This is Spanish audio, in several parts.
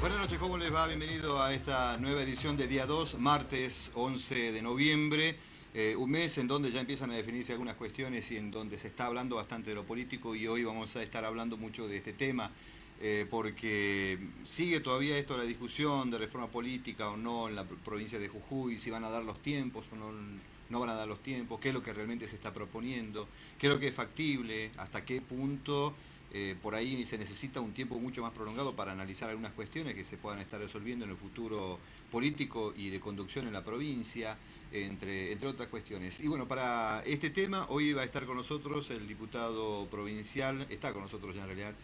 Buenas noches, ¿cómo les va? Bienvenido a esta nueva edición de día 2, martes 11 de noviembre. Un mes en donde ya empiezan a definirse algunas cuestiones y en donde se está hablando bastante de lo político, y hoy vamos a estar hablando mucho de este tema, porque sigue todavía esto la discusión de reforma política o no en la provincia de Jujuy, si van a dar los tiempos o no van a dar los tiempos, qué es lo que realmente se está proponiendo, qué es lo que es factible, hasta qué punto. Por ahí se necesita un tiempo mucho más prolongado para analizar algunas cuestiones que se puedan estar resolviendo en el futuro político y de conducción en la provincia, entre otras cuestiones. Y bueno, para este tema hoy va a estar con nosotros el diputado provincial, está con nosotros ya en realidad,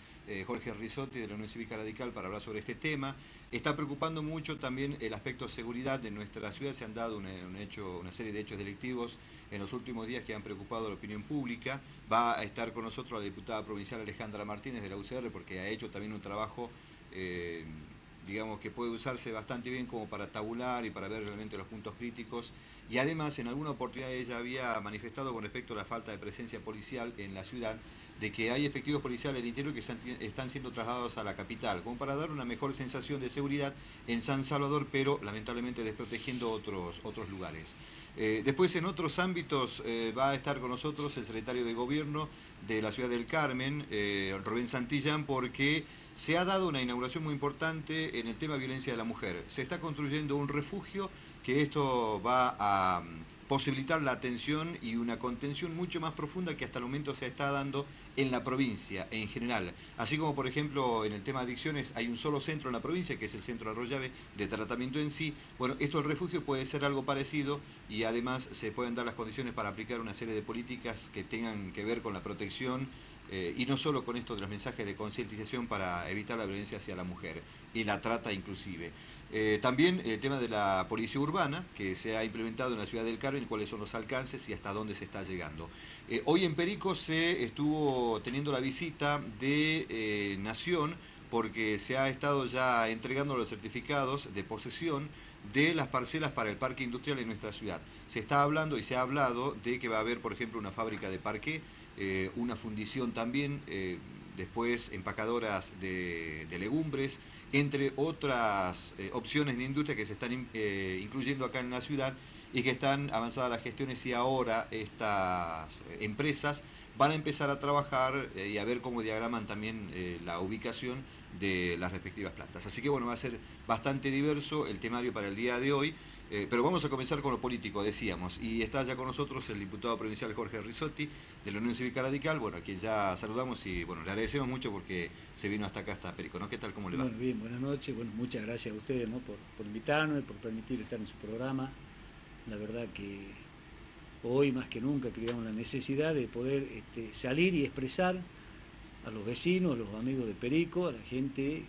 Jorge Rizotti, de la Unión Cívica Radical, para hablar sobre este tema. Está preocupando mucho también el aspecto de seguridad de nuestra ciudad. Se han dado una serie de hechos delictivos en los últimos días que han preocupado a la opinión pública. Va a estar con nosotros la diputada provincial Alejandra Martínez de la UCR, porque ha hecho también un trabajo, digamos, que puede usarse bastante bien como para tabular y para ver realmente los puntos críticos. Y además, en alguna oportunidad ella había manifestado con respecto a la falta de presencia policial en la ciudad, de que hay efectivos policiales del interior que están siendo trasladados a la capital, como para dar una mejor sensación de seguridad en San Salvador, pero lamentablemente desprotegiendo otros lugares. Después, en otros ámbitos, va a estar con nosotros el secretario de Gobierno de la ciudad del Carmen, Rubén Santillán, porque se ha dado una inauguración muy importante en el tema de violencia de la mujer. Se está construyendo un refugio que esto va a posibilitar la atención y una contención mucho más profunda que hasta el momento se está dando en la provincia en general. Así como, por ejemplo, en el tema de adicciones hay un solo centro en la provincia, que es el Centro Arroyave, de tratamiento en sí. Bueno, esto del refugio puede ser algo parecido, y además se pueden dar las condiciones para aplicar una serie de políticas que tengan que ver con la protección, y no solo con esto de los mensajes de concientización para evitar la violencia hacia la mujer y la trata inclusive. También el tema de la policía urbana, que se ha implementado en la ciudad del Carmen, cuáles son los alcances y hasta dónde se está llegando. Hoy en Perico se estuvo teniendo la visita de Nación, porque se ha estado ya entregando los certificados de posesión de las parcelas para el parque industrial en nuestra ciudad. Se está hablando y se ha hablado de que va a haber, por ejemplo, una fábrica de parqué, una fundición también, después empacadoras de legumbres, entre otras opciones de industria que se están incluyendo acá en la ciudad y que están avanzadas las gestiones, y ahora estas empresas van a empezar a trabajar y a ver cómo diagraman también la ubicación de las respectivas plantas. Así que bueno, va a ser bastante diverso el temario para el día de hoy. Pero vamos a comenzar con lo político, decíamos, y está ya con nosotros el diputado provincial Jorge Rizotti, de la Unión Cívica Radical, bueno, a quien ya saludamos y bueno, le agradecemos mucho porque se vino hasta acá, hasta Perico, ¿no? ¿Qué tal, cómo le va? Bueno, bien, buenas noches. Bueno, muchas gracias a ustedes, ¿no? por invitarme, por permitir estar en su programa. La verdad que hoy más que nunca creamos la necesidad de poder salir y expresar a los vecinos, a los amigos de Perico, a la gente,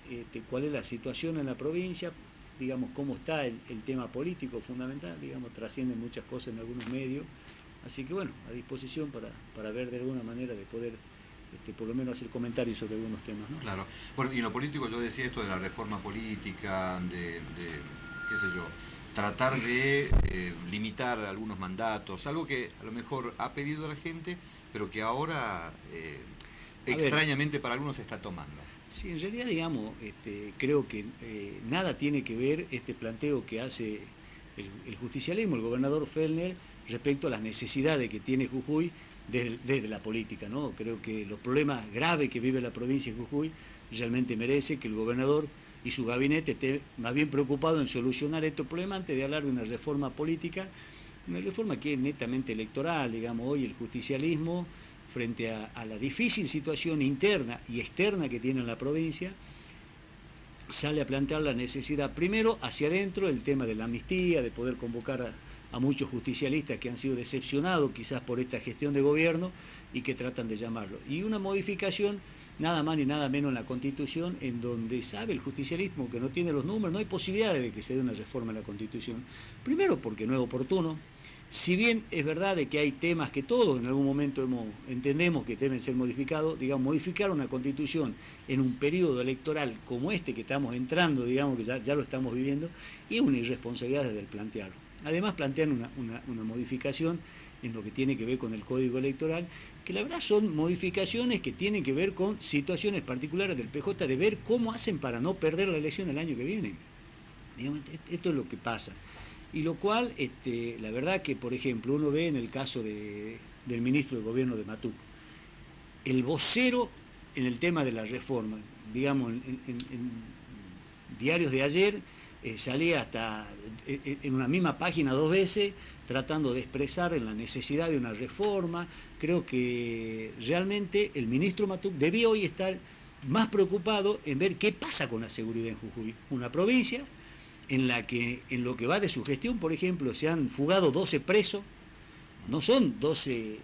cuál es la situación en la provincia, digamos, cómo está el tema político fundamental, digamos, trascienden muchas cosas en algunos medios. Así que bueno, a disposición para ver de alguna manera de poder por lo menos hacer comentarios sobre algunos temas, ¿no? Claro. Bueno, y en lo político yo decía esto de la reforma política, qué sé yo, tratar de limitar algunos mandatos, algo que a lo mejor ha pedido la gente, pero que ahora extrañamente para algunos se está tomando. Sí, en realidad, digamos, creo que nada tiene que ver este planteo que hace el justicialismo, el gobernador Fellner, respecto a las necesidades que tiene Jujuy desde la política, ¿no? Creo que los problemas graves que vive la provincia de Jujuy realmente merece que el gobernador y su gabinete esté más bien preocupado en solucionar estos problemas antes de hablar de una reforma política, una reforma que es netamente electoral. Digamos, hoy el justicialismo, frente a la difícil situación interna y externa que tiene en la provincia, sale a plantear la necesidad, primero hacia adentro, el tema de la amnistía, de poder convocar a muchos justicialistas que han sido decepcionados quizás por esta gestión de gobierno y que tratan de llamarlo. Y una modificación, nada más ni nada menos, en la Constitución, en donde sabe el justicialismo que no tiene los números, no hay posibilidades de que se dé una reforma en la Constitución. Primero porque no es oportuno. Si bien es verdad de que hay temas que todos en algún momento entendemos que deben ser modificados, digamos, modificar una Constitución en un periodo electoral como este que estamos entrando, digamos que ya lo estamos viviendo, es una irresponsabilidad desde el plantearlo. Además plantean una modificación en lo que tiene que ver con el Código Electoral, que la verdad son modificaciones que tienen que ver con situaciones particulares del PJ, de ver cómo hacen para no perder la elección el año que viene. Digamos, esto es lo que pasa. Y lo cual, la verdad que, por ejemplo, uno ve en el caso del ministro de Gobierno de Matuk, el vocero en el tema de la reforma, digamos, en diarios de ayer, salía hasta en una misma página 2 veces tratando de expresar en la necesidad de una reforma. Creo que realmente el ministro Matuk debía hoy estar más preocupado en ver qué pasa con la seguridad en Jujuy, una provincia en la que en lo que va de su gestión, por ejemplo, se han fugado 12 presos, no son 12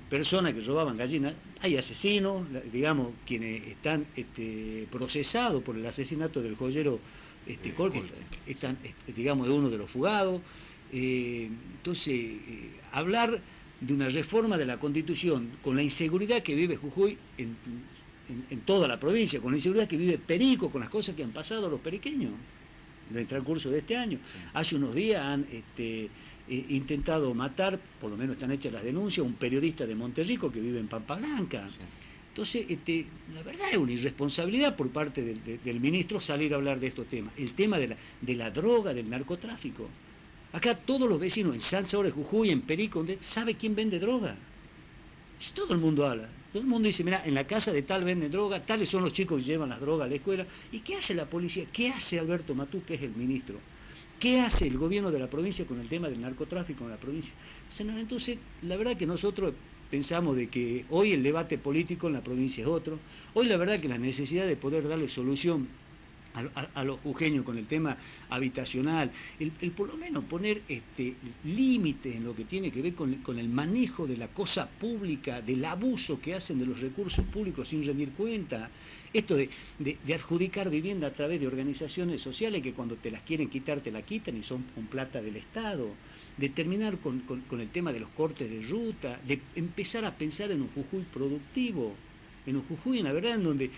personas que robaban gallinas, hay asesinos, digamos, quienes están procesados por el asesinato del joyero Col, que están, digamos, de uno de los fugados. Entonces, hablar de una reforma de la Constitución con la inseguridad que vive Jujuy en toda la provincia, con la inseguridad que vive Perico, con las cosas que han pasado a los periqueños en el transcurso de este año. Sí. Hace unos días han intentado matar, por lo menos están hechas las denuncias, a un periodista de Monterrico que vive en Pampa Blanca. Sí. Entonces, la verdad es una irresponsabilidad por parte del ministro salir a hablar de estos temas. El tema de la droga, del narcotráfico. Acá todos los vecinos, en San Salvador de Jujuy, en Perico, ¿sabe quién vende droga? Todo el mundo habla. Todo el mundo dice, mira, en la casa de tal venden droga, tales son los chicos que llevan las drogas a la escuela. ¿Y qué hace la policía? ¿Qué hace Alberto Matuk, que es el ministro? ¿Qué hace el gobierno de la provincia con el tema del narcotráfico en la provincia? Entonces, la verdad que nosotros pensamos de que hoy el debate político en la provincia es otro. Hoy la verdad que la necesidad de poder darle solución a los jujeños con el tema habitacional, el por lo menos poner límites en lo que tiene que ver con el manejo de la cosa pública, del abuso que hacen de los recursos públicos sin rendir cuenta, esto de adjudicar vivienda a través de organizaciones sociales que cuando te las quieren quitar te la quitan y son con plata del Estado, de terminar con el tema de los cortes de ruta, de empezar a pensar en un Jujuy productivo, en un Jujuy, en la verdad, en donde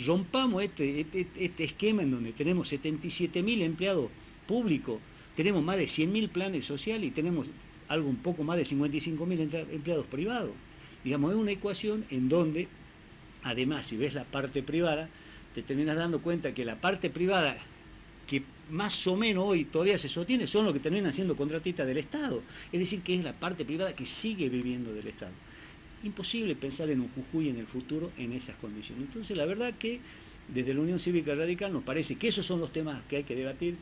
rompamos este esquema en donde tenemos 77.000 empleados públicos, tenemos más de 100.000 planes sociales y tenemos algo un poco más de 55.000 empleados privados. Digamos, es una ecuación en donde, además, si ves la parte privada, te terminas dando cuenta que la parte privada, que más o menos hoy todavía se sostiene, son los que terminan siendo contratistas del Estado. Es decir, que es la parte privada que sigue viviendo del Estado. Imposible pensar en un Jujuy en el futuro en esas condiciones. Entonces, la verdad que desde la Unión Cívica Radical nos parece que esos son los temas que hay que debatir.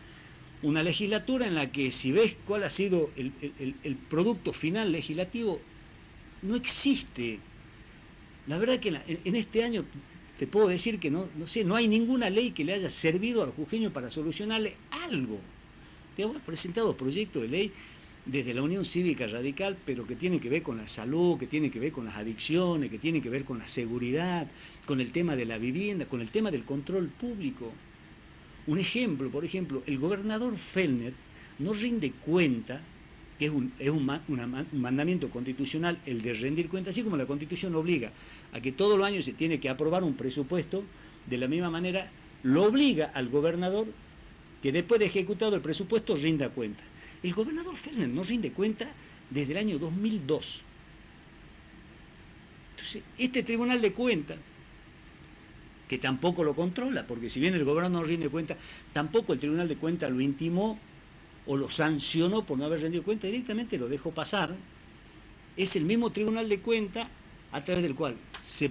Una legislatura en la que, si ves cuál ha sido el producto final legislativo, no existe. La verdad que en este año te puedo decir que no hay ninguna ley que le haya servido a los jujeños para solucionarle algo. Te hemos presentado proyectos de ley desde la Unión Cívica Radical, pero que tiene que ver con la salud, que tiene que ver con las adicciones, que tiene que ver con la seguridad, con el tema de la vivienda, con el tema del control público. Un ejemplo, por ejemplo, el gobernador Fellner no rinde cuenta, que es un mandamiento constitucional el de rendir cuenta, así como la Constitución obliga a que todos los años se tiene que aprobar un presupuesto, de la misma manera lo obliga al gobernador que después de ejecutado el presupuesto rinda cuenta. El gobernador Fellner no rinde cuenta desde el año 2002. Entonces, este Tribunal de Cuentas, que tampoco lo controla, porque si bien el gobernador no rinde cuenta, tampoco el Tribunal de Cuentas lo intimó o lo sancionó por no haber rendido cuenta, directamente lo dejó pasar. Es el mismo Tribunal de Cuentas a través del cual se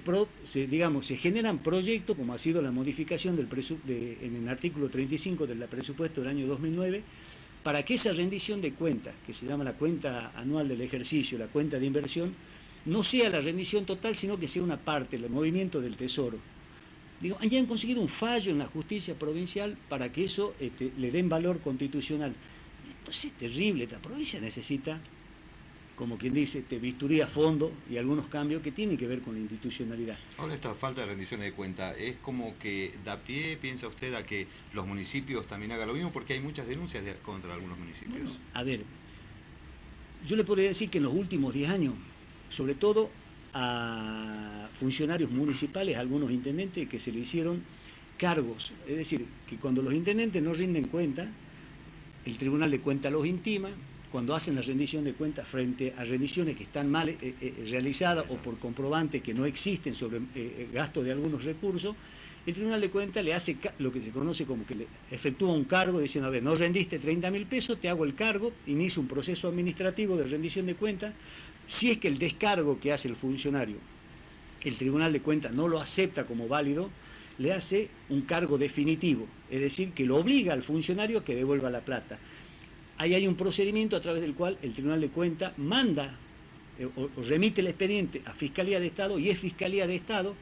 generan proyectos, como ha sido la modificación en el artículo 35 del presupuesto del año 2009, para que esa rendición de cuentas, que se llama la cuenta anual del ejercicio, la cuenta de inversión, no sea la rendición total, sino que sea una parte, el movimiento del Tesoro. Ya han conseguido un fallo en la justicia provincial para que eso le den valor constitucional. Entonces es terrible, esta provincia necesita, como quien dice, bisturí a fondo y algunos cambios que tienen que ver con la institucionalidad. Ahora, esta falta de rendiciones de cuenta, ¿es como que da pie, piensa usted, a que los municipios también hagan lo mismo? Porque hay muchas denuncias contra algunos municipios. Bueno, a ver, yo le podría decir que en los últimos 10 años, sobre todo a funcionarios municipales, a algunos intendentes que se le hicieron cargos, es decir, que cuando los intendentes no rinden cuenta, el Tribunal de Cuentas los intima, cuando hacen la rendición de cuentas frente a rendiciones que están mal realizadas o por comprobante que no existen sobre gasto de algunos recursos, el Tribunal de Cuentas le hace lo que se conoce como que le efectúa un cargo diciendo, a ver, no rendiste 30.000 pesos, te hago el cargo, inicia un proceso administrativo de rendición de cuentas. Si es que el descargo que hace el funcionario, el Tribunal de Cuentas no lo acepta como válido, le hace un cargo definitivo, es decir, que lo obliga al funcionario a que devuelva la plata. Ahí hay un procedimiento a través del cual el Tribunal de Cuentas manda o remite el expediente a Fiscalía de Estado, y es Fiscalía de Estado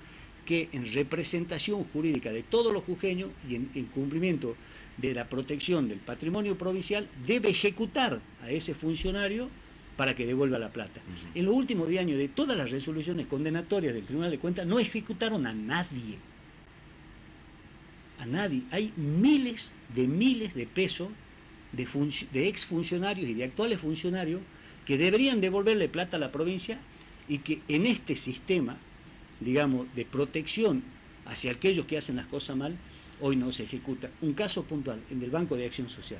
que en representación jurídica de todos los jujeños y en cumplimiento de la protección del patrimonio provincial debe ejecutar a ese funcionario para que devuelva la plata. En los últimos 10 años, de todas las resoluciones condenatorias del Tribunal de Cuentas, no ejecutaron a nadie. A nadie. Hay miles de pesos de exfuncionarios y de actuales funcionarios que deberían devolverle plata a la provincia y que en este sistema, digamos, de protección hacia aquellos que hacen las cosas mal, hoy no se ejecuta. Un caso puntual, en el Banco de Acción Social.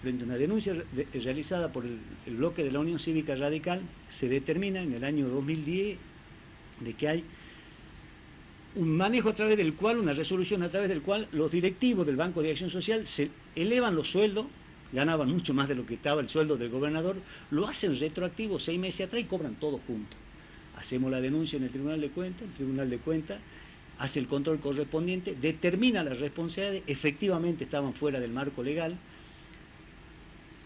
Frente a una denuncia realizada por el bloque de la Unión Cívica Radical, se determina en el año 2010 de que hay un manejo a través del cual, una resolución a través del cual los directivos del Banco de Acción Social se elevan los sueldos, ganaban mucho más de lo que estaba el sueldo del gobernador, lo hacen retroactivo 6 meses atrás y cobran todos juntos. Hacemos la denuncia en el Tribunal de Cuentas, el Tribunal de Cuentas hace el control correspondiente, determina las responsabilidades, efectivamente estaban fuera del marco legal,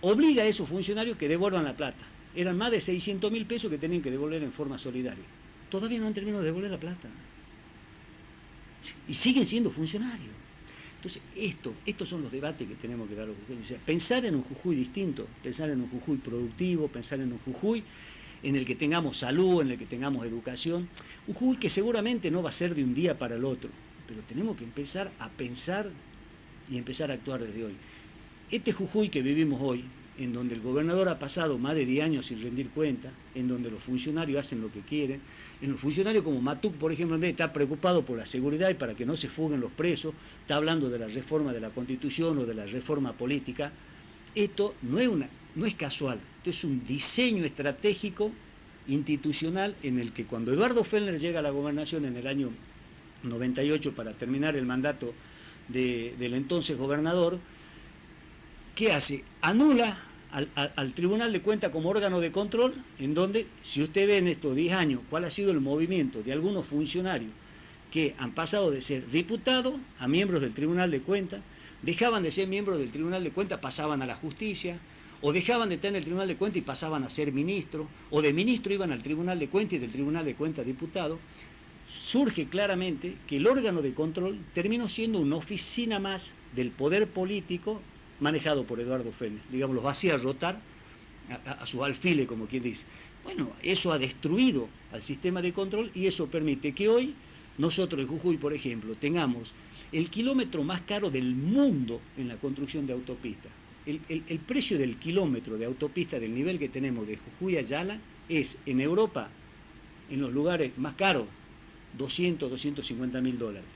obliga a esos funcionarios que devuelvan la plata. Eran más de 600.000 pesos que tenían que devolver en forma solidaria. Todavía no han terminado de devolver la plata. Y siguen siendo funcionarios. Entonces, estos son los debates que tenemos que dar los jujeños. O sea, pensar en un Jujuy distinto, pensar en un Jujuy productivo, pensar en un Jujuy en el que tengamos salud, en el que tengamos educación. Un Jujuy que seguramente no va a ser de un día para el otro, pero tenemos que empezar a pensar y empezar a actuar desde hoy. Este Jujuy que vivimos hoy, en donde el gobernador ha pasado más de 10 años sin rendir cuenta, en donde los funcionarios hacen lo que quieren, en los funcionarios como Matuc, por ejemplo, en vez de estar preocupado por la seguridad y para que no se fuguen los presos, está hablando de la reforma de la Constitución o de la reforma política. Esto no es casual, esto es un diseño estratégico institucional en el que cuando Eduardo Fellner llega a la gobernación en el año 98 para terminar el mandato del entonces gobernador, ¿qué hace? Anula al Tribunal de Cuentas como órgano de control, en donde, si usted ve en estos 10 años cuál ha sido el movimiento de algunos funcionarios que han pasado de ser diputados a miembros del Tribunal de Cuentas, dejaban de ser miembros del Tribunal de Cuentas, pasaban a la justicia, o dejaban de estar en el Tribunal de Cuentas y pasaban a ser ministros, o de ministro iban al Tribunal de Cuentas y del Tribunal de Cuentas diputado, surge claramente que el órgano de control terminó siendo una oficina más del poder político manejado por Eduardo Fellner. Digamos, los hacía rotar a sus alfiles, como quien dice. Bueno, eso ha destruido al sistema de control y eso permite que hoy nosotros en Jujuy, por ejemplo, tengamos el kilómetro más caro del mundo en la construcción de autopistas. El precio del kilómetro de autopista del nivel que tenemos de Jujuy a Yala es en Europa, en los lugares más caros, 250.000 dólares.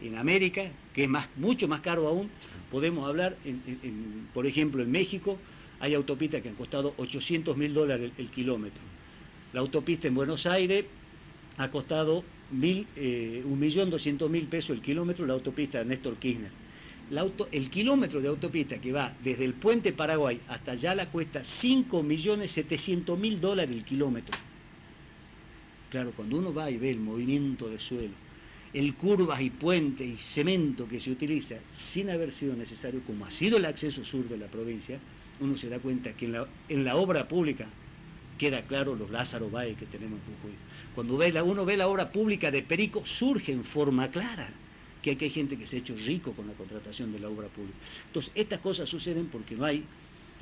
En América, que es mucho más caro aún, podemos hablar, por ejemplo, en México hay autopistas que han costado 800.000 dólares el kilómetro. La autopista en Buenos Aires ha costado 1.200.000 pesos el kilómetro, la autopista de Néstor Kirchner. El kilómetro de autopista que va desde el puente Paraguay hasta Yala cuesta 5.700.000 dólares el kilómetro. Claro, cuando uno va y ve el movimiento de suelo, el curvas y puentes y cemento que se utiliza sin haber sido necesario, como ha sido el acceso sur de la provincia, uno se da cuenta que en la obra pública queda claro los Lázaro Báez que tenemos en Jujuy. Cuando uno ve la obra pública de Perico, surge en forma clara que aquí hay gente que se ha hecho rico con la contratación de la obra pública. Entonces, estas cosas suceden porque no hay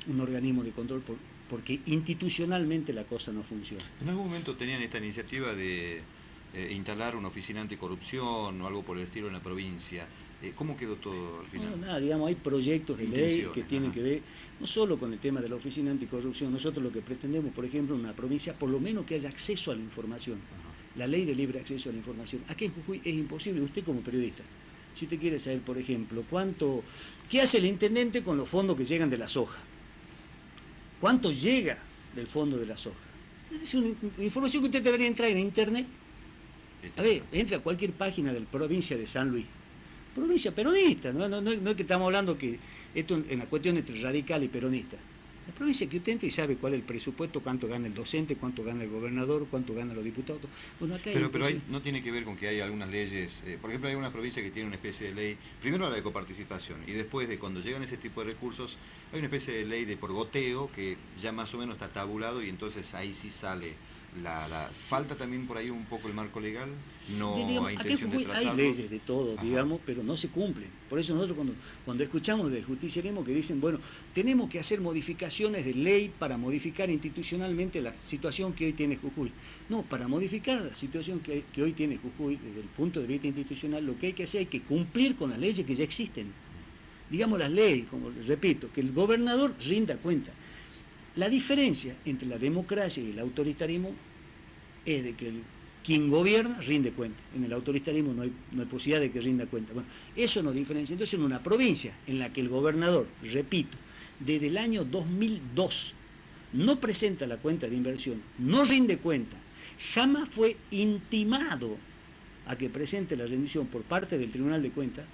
un organismo de control, porque institucionalmente la cosa no funciona. ¿En algún momento tenían esta iniciativa de instalar una oficina anticorrupción o algo por el estilo en la provincia? ¿Cómo quedó todo al final? No, nada, digamos, hay proyectos de ley que tienen que ver no solo con el tema de la oficina anticorrupción. Nosotros lo que pretendemos, por ejemplo, en una provincia, por lo menos que haya acceso a la información. La ley de libre acceso a la información. Aquí en Jujuy es imposible, usted como periodista. Si usted quiere saber, por ejemplo, qué hace el intendente con los fondos que llegan de la soja. ¿Cuánto llega del fondo de la soja? Es una información que usted debería entrar en internet. A ver, entra a cualquier página de la provincia de San Luis. Provincia peronista, no es que estamos hablando que esto es una cuestión entre radical y peronista. La provincia que usted entra y sabe cuál es el presupuesto, cuánto gana el docente, cuánto gana el gobernador, cuánto ganan los diputados. Bueno, acá no tiene que ver con que hay algunas leyes, por ejemplo hay una provincia que tiene una especie de ley, primero la de coparticipación y después de cuando llegan ese tipo de recursos hay una especie de ley de por goteo que ya más o menos está tabulado y entonces ahí sí sale. Falta también por ahí un poco el marco legal, no digamos, hay intención de tratarlo. Hay leyes de todo, digamos, pero no se cumplen. Por eso nosotros cuando escuchamos del justicialismo que dicen, bueno, tenemos que hacer modificaciones de ley para modificar institucionalmente la situación que hoy tiene Jujuy. No, para modificar la situación que hoy tiene Jujuy desde el punto de vista institucional, lo que hay que hacer es que cumplir con las leyes que ya existen. Digamos las leyes, como repito, que el gobernador rinda cuenta. La diferencia entre la democracia y el autoritarismo es de que quien gobierna rinde cuenta. En el autoritarismo no hay posibilidad de que rinda cuenta. Bueno, eso nos diferencia. Entonces, en una provincia en la que el gobernador, repito, desde el año 2002 no presenta la cuenta de inversión, no rinde cuenta, jamás fue intimado a que presente la rendición por parte del Tribunal de Cuentas,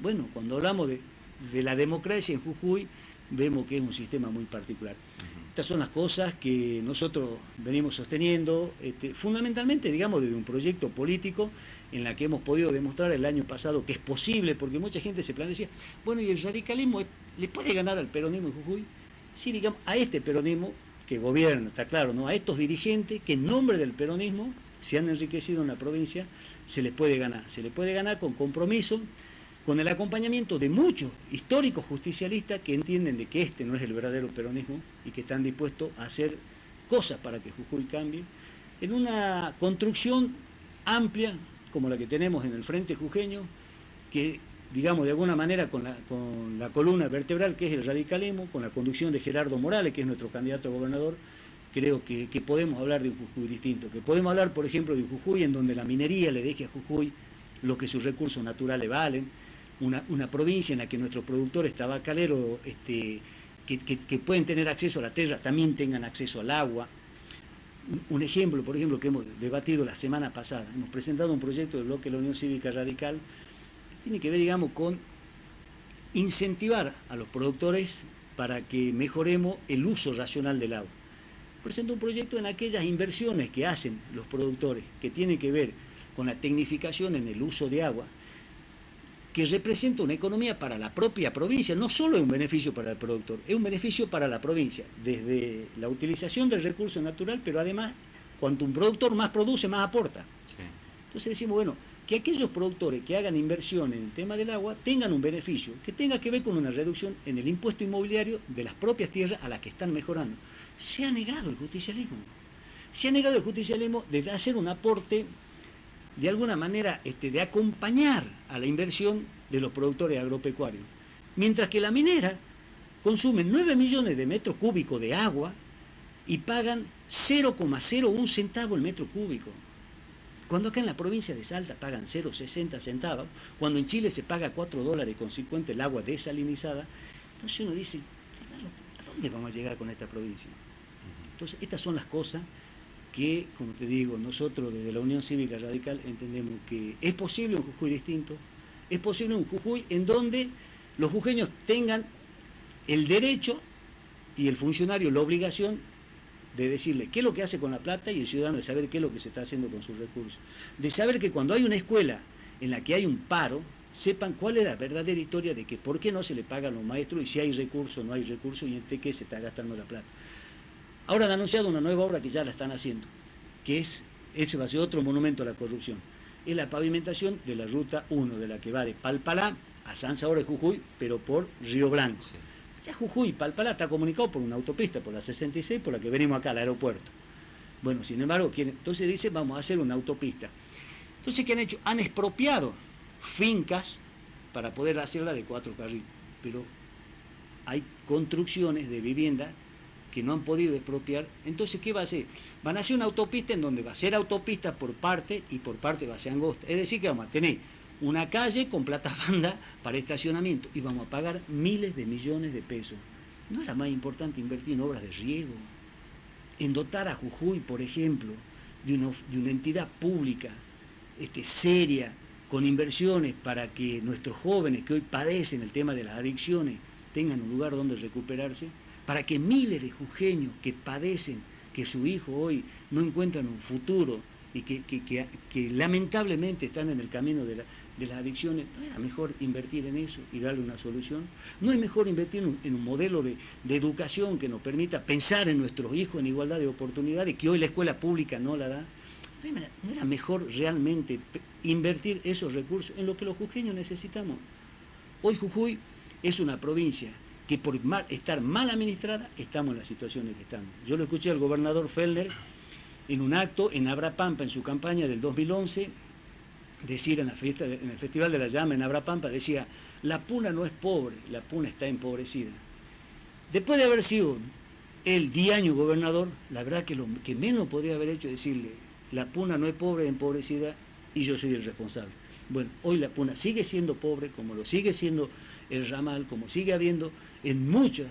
bueno, cuando hablamos de la democracia en Jujuy, vemos que es un sistema muy particular. Estas son las cosas que nosotros venimos sosteniendo, fundamentalmente, digamos, desde un proyecto político en la que hemos podido demostrar el año pasado que es posible, porque mucha gente se plantea, bueno, ¿y el radicalismo le puede ganar al peronismo en Jujuy? Sí, digamos, a este peronismo que gobierna, está claro, ¿no? A estos dirigentes que en nombre del peronismo se han enriquecido en la provincia, se les puede ganar con compromiso, con el acompañamiento de muchos históricos justicialistas que entienden de que este no es el verdadero peronismo y que están dispuestos a hacer cosas para que Jujuy cambie, en una construcción amplia como la que tenemos en el Frente Jujeño, que digamos de alguna manera con la columna vertebral que es el radicalismo, con la conducción de Gerardo Morales, que es nuestro candidato a gobernador, creo que podemos hablar de un Jujuy distinto, que podemos hablar, por ejemplo, de un Jujuy en donde la minería le deje a Jujuy lo que sus recursos naturales valen, una provincia en la que nuestros productores tabacaleros que pueden tener acceso a la tierra también tengan acceso al agua. Un ejemplo, por ejemplo, que hemos debatido la semana pasada, hemos presentado un proyecto del bloque de la Unión Cívica Radical, tiene que ver, digamos, con incentivar a los productores para que mejoremos el uso racional del agua. Presento un proyecto en aquellas inversiones que hacen los productores, que tienen que ver con la tecnificación en el uso de agua, que representa una economía para la propia provincia, no solo es un beneficio para el productor, es un beneficio para la provincia, desde la utilización del recurso natural, pero además, cuanto un productor más produce, más aporta. Sí. Entonces decimos, bueno, que aquellos productores que hagan inversión en el tema del agua tengan un beneficio, que tenga que ver con una reducción en el impuesto inmobiliario de las propias tierras a las que están mejorando. Se ha negado el justicialismo. Se ha negado el justicialismo de hacer un aporte de alguna manera de acompañar a la inversión de los productores agropecuarios. Mientras que la minera consume 9 millones de metros cúbicos de agua y pagan 0,01 centavo el metro cúbico. Cuando acá en la provincia de Salta pagan 0,60 centavos, cuando en Chile se paga $4.50 el agua desalinizada, entonces uno dice, ¿a dónde vamos a llegar con esta provincia? Entonces estas son las cosas que, como te digo, nosotros desde la Unión Cívica Radical entendemos que es posible un Jujuy distinto, es posible un Jujuy en donde los jujeños tengan el derecho y el funcionario la obligación de decirle qué es lo que hace con la plata y el ciudadano de saber qué es lo que se está haciendo con sus recursos. De saber que cuando hay una escuela en la que hay un paro, sepan cuál es la verdadera historia de que por qué no se le pagan a los maestros y si hay recursos o no hay recursos y en qué se está gastando la plata. Ahora han anunciado una nueva obra que ya la están haciendo, que ese va a ser otro monumento a la corrupción. Es la pavimentación de la ruta 1, de la que va de Palpalá a San Salvador de Jujuy, pero por Río Blanco. Sí. Ya Jujuy y Palpalá está comunicado por una autopista, por la 66, por la que venimos acá al aeropuerto. Bueno, sin embargo, entonces dice, vamos a hacer una autopista. Entonces, ¿qué han hecho? Han expropiado fincas para poder hacerla de 4 carriles, pero hay construcciones de vivienda que no han podido expropiar. Entonces, ¿qué va a hacer? Van a hacer una autopista en donde va a ser autopista por parte y por parte va a ser angosta. Es decir, que vamos a tener una calle con plata banda para estacionamiento y vamos a pagar miles de millones de pesos. ¿No era más importante invertir en obras de riego? En dotar a Jujuy, por ejemplo, de una entidad pública seria, con inversiones para que nuestros jóvenes que hoy padecen el tema de las adicciones tengan un lugar donde recuperarse, para que miles de jujeños que padecen, que su hijo hoy no encuentran un futuro y que lamentablemente están en el camino de las adicciones, ¿no era mejor invertir en eso y darle una solución? ¿No es mejor invertir en un modelo de educación que nos permita pensar en nuestros hijos en igualdad de oportunidades, que hoy la escuela pública no la da? ¿No era mejor realmente invertir esos recursos en lo que los jujeños necesitamos? Hoy Jujuy es una provincia que por estar mal administrada estamos en la situación en que estamos. Yo lo escuché al gobernador Fellner en un acto en Abrapampa, en su campaña del 2011, decir en el Festival de la Llama en Abrapampa, decía: la Puna no es pobre, la Puna está empobrecida. Después de haber sido él 10 años gobernador, la verdad que lo que menos podría haber hecho es decirle: la Puna no es pobre, es empobrecida y yo soy el responsable. Bueno, hoy la Puna sigue siendo pobre, como lo sigue siendo el Ramal, como sigue habiendo en muchos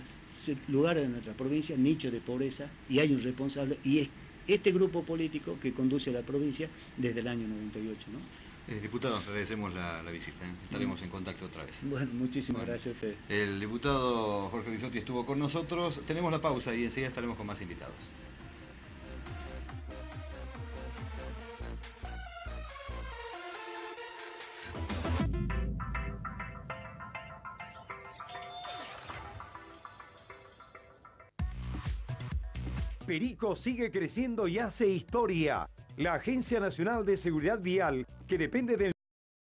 lugares de nuestra provincia nichos de pobreza, y hay un responsable, y es este grupo político que conduce a la provincia desde el año 98, ¿no? Diputado, agradecemos la visita. Estaremos en contacto otra vez. Bueno, muchísimas gracias a ustedes. El diputado Jorge Rizotti estuvo con nosotros. Tenemos la pausa y enseguida estaremos con más invitados. Perico sigue creciendo y hace historia. La Agencia Nacional de Seguridad Vial, que depende del